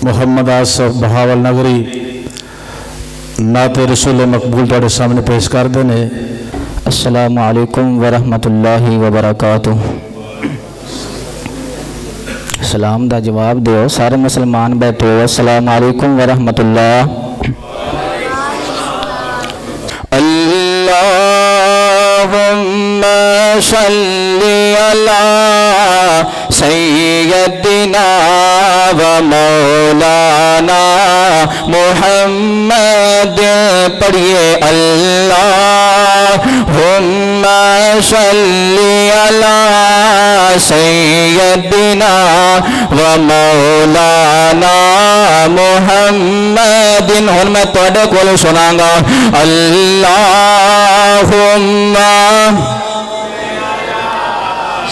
محمد آصف بہاول نگری نعت رسول مقبول تھوڑے سامنے پیش کر دینے۔ السلام علیکم ورحمۃ اللہ وبرکاتہ۔ سلام دا جواب دیو، سارے مسلمان بیٹھے ہو۔ السلام علیکم ورحمۃ اللہ۔ اللہم صلی علی سیدنا و مولانا محمد، پڑھئے اللہم صلی علی سیدنا و مولانا محمد۔ ہن میں توڑے کولو سناں گا، اللہم،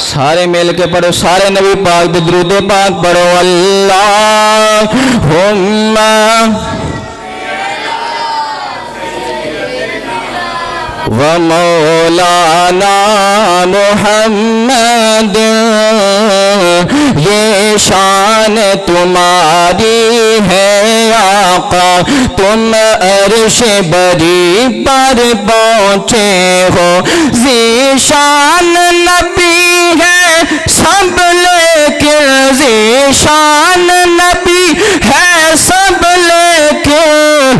سارے مل کے پڑھو، سارے نبی پاک دے درود پاک پڑھو۔ اللہم و مولانا محمد، یہ شان تمہاری ہے آقا، تم عرش بری پر پہنچے ہو۔ ذیشان نبی ہے سب لیکن، ذیشان نبی ہے سب لیکن،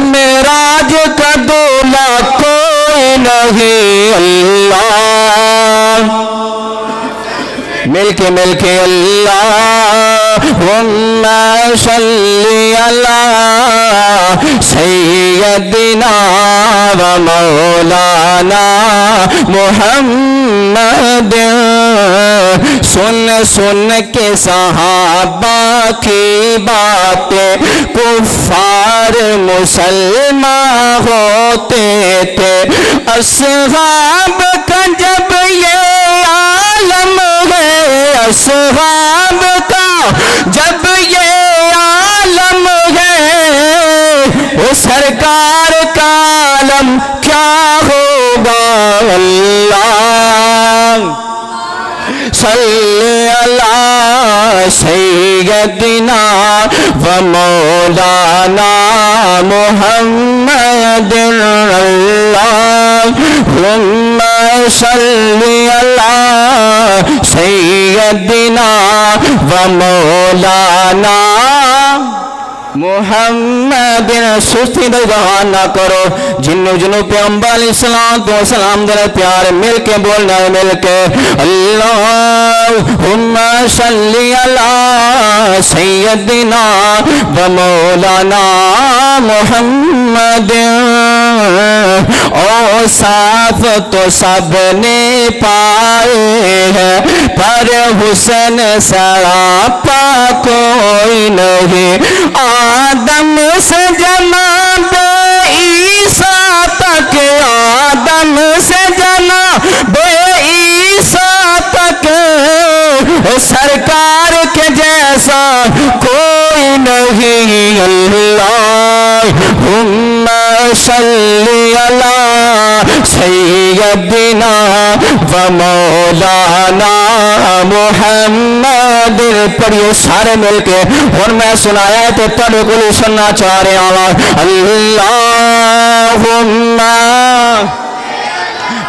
معراج کا دولا کوئی نہیں۔ اللہ مل کے اللہم صلی علی سیدنا و مولانا محمد۔ سن کے صحابہ کی باتیں کفار مسلمان ہوتے تھے، اصحاب کا جب یہ عالم ہے، اصحاب کا جب یہ عالم ہے، وہ سرکار کا عالم کیا ہوگا۔ اللہ صلی علی سیدنا و مولانا محمد۔ اللہم صلی علی سیدنا و مولانا محمد۔ سستی دا جہان نہ کرو، جنو پیغمبر علیہ السلام دے پیار مل کے بولنا ہے، مل کے اللہم صلی علی سیدنا و مولانا محمد۔ اوصاف تو سب نے پائے ہیں، پر حسن سراپا کوئی نہیں۔ آدم سے جناب عیسیٰ تک، آدم سے جناب عیسیٰ تک، سرکار کے جیسا کوئی نہیں۔ اللہم صلی علی سیدنا و مولانا محمد۔ پڑھیے سارے مل کے، اور میں سنایا تو تڑے کو لئے سننا چاہ رہے ہیں۔ اللہم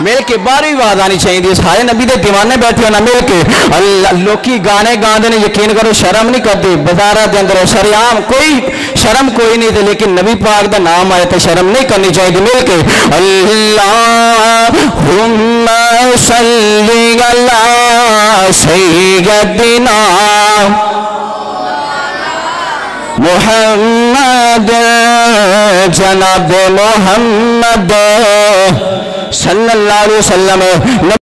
مل کے باری آواز آنی چاہیے دی، سارے نبی دے دیوانے بیٹھے ہونا مل کے۔ لوکی گانے گاندے نے، یقین کرو شرم نہیں کرتے، بازارہ دے اندر شریعام کوئی شرم کوئی نہیں تھے، لیکن نبی پاک دا نام آئے تھے، شرم نہیں کرنی چاہیے دی، مل کے اللہم صلی علی سیدنا محمد، جناب محمد صلی اللہ علیہ وسلم۔